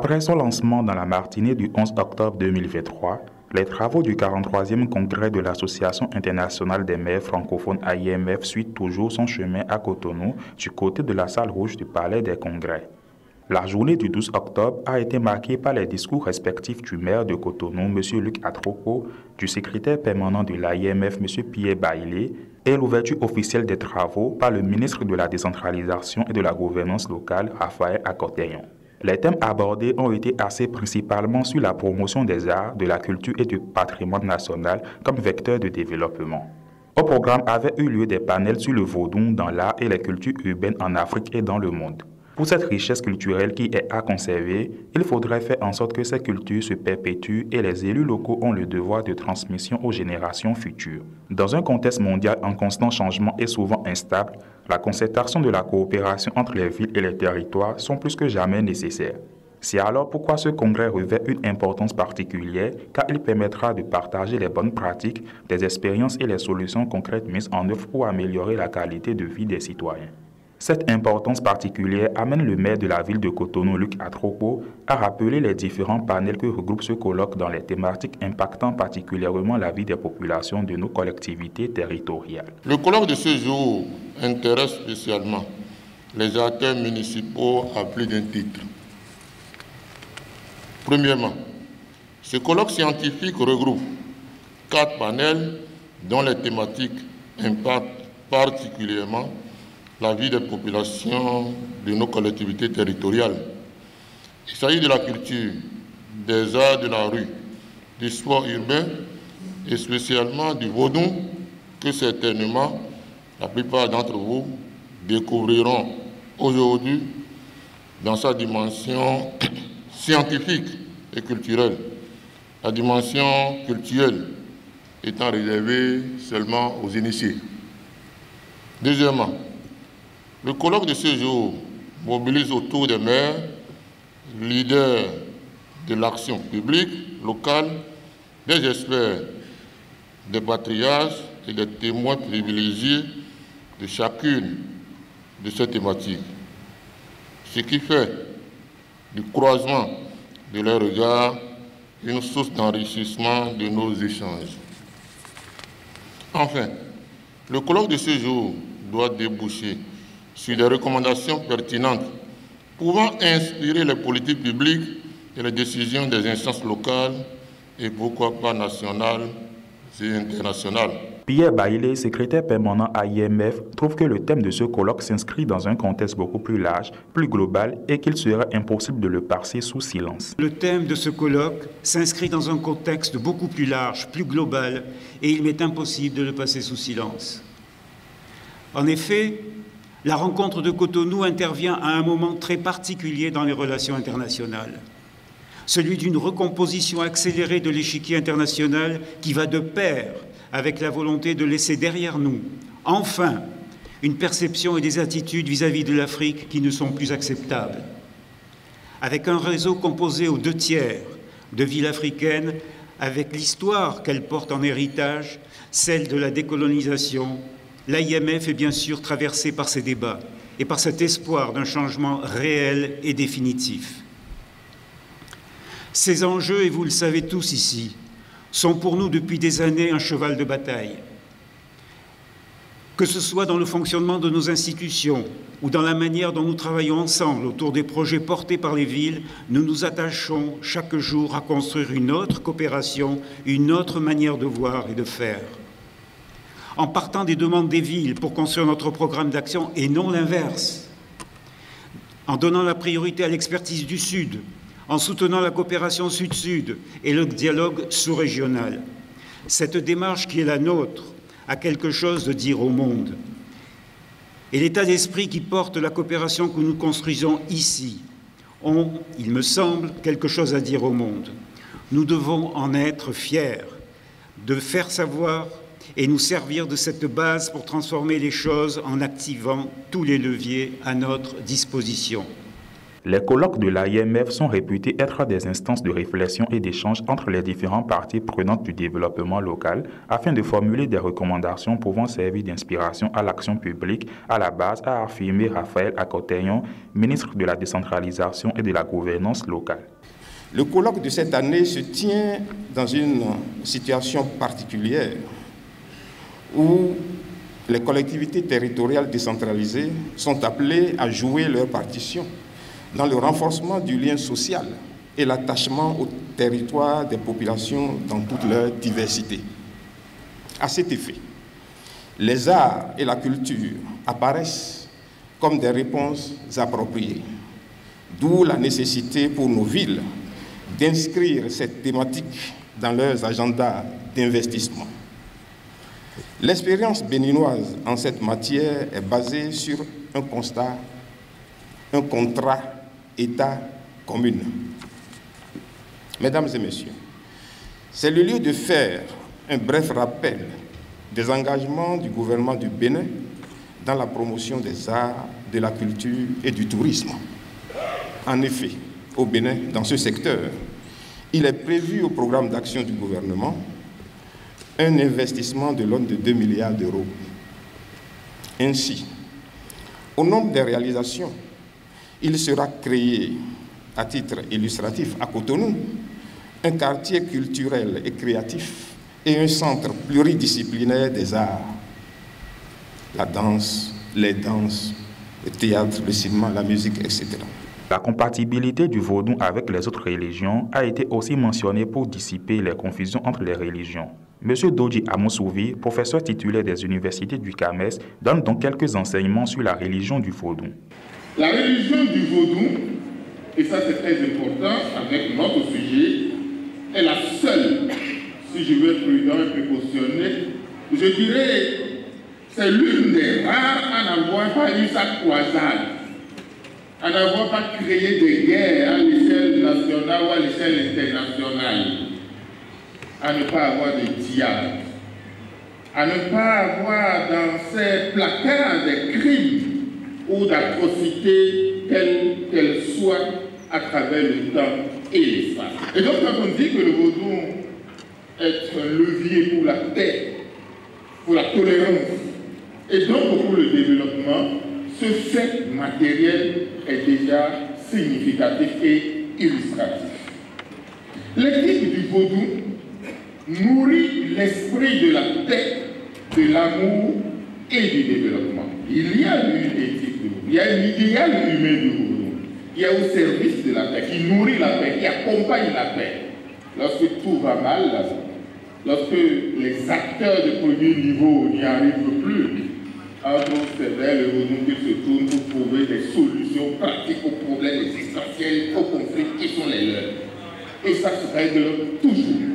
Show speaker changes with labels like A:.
A: Après son lancement dans la matinée du 11 octobre 2023, les travaux du 43e congrès de l'Association internationale des maires francophones AIMF suivent toujours son chemin à Cotonou, du côté de la salle rouge du Palais des Congrès. La journée du 12 octobre a été marquée par les discours respectifs du maire de Cotonou, M. Luc Atroko, du secrétaire permanent de l'AIMF, M. Pierre Bailey, et l'ouverture officielle des travaux par le ministre de la Décentralisation et de la Gouvernance locale, Raphaël Akothéon. Les thèmes abordés ont été axés principalement sur la promotion des arts, de la culture et du patrimoine national comme vecteur de développement. Au programme avaient eu lieu des panels sur le vaudou dans l'art et les cultures urbaines en Afrique et dans le monde. Pour cette richesse culturelle qui est à conserver, il faudrait faire en sorte que ces cultures se perpétuent et les élus locaux ont le devoir de transmission aux générations futures. Dans un contexte mondial en constant changement et souvent instable, la concertation de la coopération entre les villes et les territoires sont plus que jamais nécessaires. C'est alors pourquoi ce congrès revêt une importance particulière, car il permettra de partager les bonnes pratiques, des expériences et les solutions concrètes mises en œuvre pour améliorer la qualité de vie des citoyens. Cette importance particulière amène le maire de la ville de Cotonou, Luc Atroko, à rappeler les différents panels que regroupe ce colloque dans les thématiques impactant particulièrement la vie des populations de nos collectivités territoriales.
B: Le colloque de ce jour intéresse spécialement les acteurs municipaux à plus d'un titre. Premièrement, ce colloque scientifique regroupe 4 panels dont les thématiques impactent particulièrement la vie des populations de nos collectivités territoriales. Il s'agit de la culture, des arts de la rue, du sport urbain et spécialement du vaudou que certainement la plupart d'entre vous découvriront aujourd'hui dans sa dimension scientifique et culturelle, la dimension culturelle étant réservée seulement aux initiés. Deuxièmement, le colloque de ce jour mobilise autour des maires, leaders de l'action publique locale, des experts, des patriarches et des témoins privilégiés de chacune de ces thématiques, ce qui fait du croisement de leurs regards une source d'enrichissement de nos échanges. Enfin, le colloque de ce jour doit déboucher sur des recommandations pertinentes pouvant inspirer les politiques publiques et les décisions des instances locales et pourquoi pas nationales et internationales.
A: Pierre Bailey, secrétaire permanent à IMF, trouve que le thème de ce colloque s'inscrit dans un contexte beaucoup plus large, plus global et qu'il serait impossible de le passer sous silence.
C: Le thème de ce colloque s'inscrit dans un contexte beaucoup plus large, plus global et il m'est impossible de le passer sous silence. En effet, la rencontre de Cotonou intervient à un moment très particulier dans les relations internationales, celui d'une recomposition accélérée de l'échiquier international qui va de pair avec la volonté de laisser derrière nous, enfin, une perception et des attitudes vis-à-vis de l'Afrique qui ne sont plus acceptables. Avec un réseau composé aux 2/3 de villes africaines, avec l'histoire qu'elles portent en héritage, celle de la décolonisation, l'AIMF est bien sûr traversée par ces débats et par cet espoir d'un changement réel et définitif. Ces enjeux, et vous le savez tous ici, sont pour nous depuis des années un cheval de bataille. Que ce soit dans le fonctionnement de nos institutions ou dans la manière dont nous travaillons ensemble autour des projets portés par les villes, nous nous attachons chaque jour à construire une autre coopération, une autre manière de voir et de faire. En partant des demandes des villes pour construire notre programme d'action et non l'inverse, en donnant la priorité à l'expertise du Sud, en soutenant la coopération Sud-Sud et le dialogue sous-régional. Cette démarche qui est la nôtre a quelque chose de dire au monde. Et l'état d'esprit qui porte la coopération que nous construisons ici ont, il me semble, quelque chose à dire au monde. Nous devons en être fiers, de faire savoir et nous servir de cette base pour transformer les choses en activant tous les leviers à notre disposition.
A: Les colloques de l'AIMF sont réputés être des instances de réflexion et d'échange entre les différentes parties prenantes du développement local afin de formuler des recommandations pouvant servir d'inspiration à l'action publique à la base, a affirmé Raphaël Akoteyon, ministre de la décentralisation et de la gouvernance locale.
D: Le colloque de cette année se tient dans une situation particulière où les collectivités territoriales décentralisées sont appelées à jouer leur partition dans le renforcement du lien social et l'attachement au territoire des populations dans toute leur diversité. À cet effet, les arts et la culture apparaissent comme des réponses appropriées, d'où la nécessité pour nos villes d'inscrire cette thématique dans leurs agendas d'investissement. L'expérience béninoise en cette matière est basée sur un contrat État-commune. Mesdames et messieurs, c'est le lieu de faire un bref rappel des engagements du gouvernement du Bénin dans la promotion des arts, de la culture et du tourisme. En effet, au Bénin, dans ce secteur, il est prévu au programme d'action du gouvernement un investissement de l'ordre de 2 milliards d'euros. Ainsi, au nombre des réalisations, il sera créé, à titre illustratif, à Cotonou, un quartier culturel et créatif et un centre pluridisciplinaire des arts. La danse, les danses, le théâtre, le cinéma, la musique, etc.
A: La compatibilité du vaudou avec les autres religions a été aussi mentionnée pour dissiper les confusions entre les religions. M. Dodji Amosouvi, professeur titulaire des universités du CAMES, donne donc quelques enseignements sur la religion du vaudou.
E: La religion du vaudou, et ça c'est très important avec notre sujet, est la seule, si je veux être prudent et précautionné, je dirais, c'est l'une des rares à n'avoir pas eu sa croisade, à n'avoir pas créé des guerres à l'échelle nationale ou à l'échelle internationale, à ne pas avoir de diable, à ne pas avoir dans ses placards des crimes ou d'atrocités telles qu'elles soient à travers le temps et l'espace. Et donc quand on dit que le vaudou est un levier pour la paix, pour la tolérance et donc pour le développement, ce fait matériel est déjà significatif et illustratif. L'éthique du vaudou nourrit l'esprit de la paix, de l'amour et du développement. Il y a une éthique du vaudou, il y a un idéal humain du vaudou, qui est au service de la paix, qui nourrit la paix, qui accompagne la paix. Lorsque tout va mal, lorsque les acteurs de premier niveau n'y arrivent plus, c'est vers le vaudou qu'ils se tournent pour trouver des solutions pratiques aux problèmes existentiels, aux conflits qui sont les leurs. Et ça se règle toujours.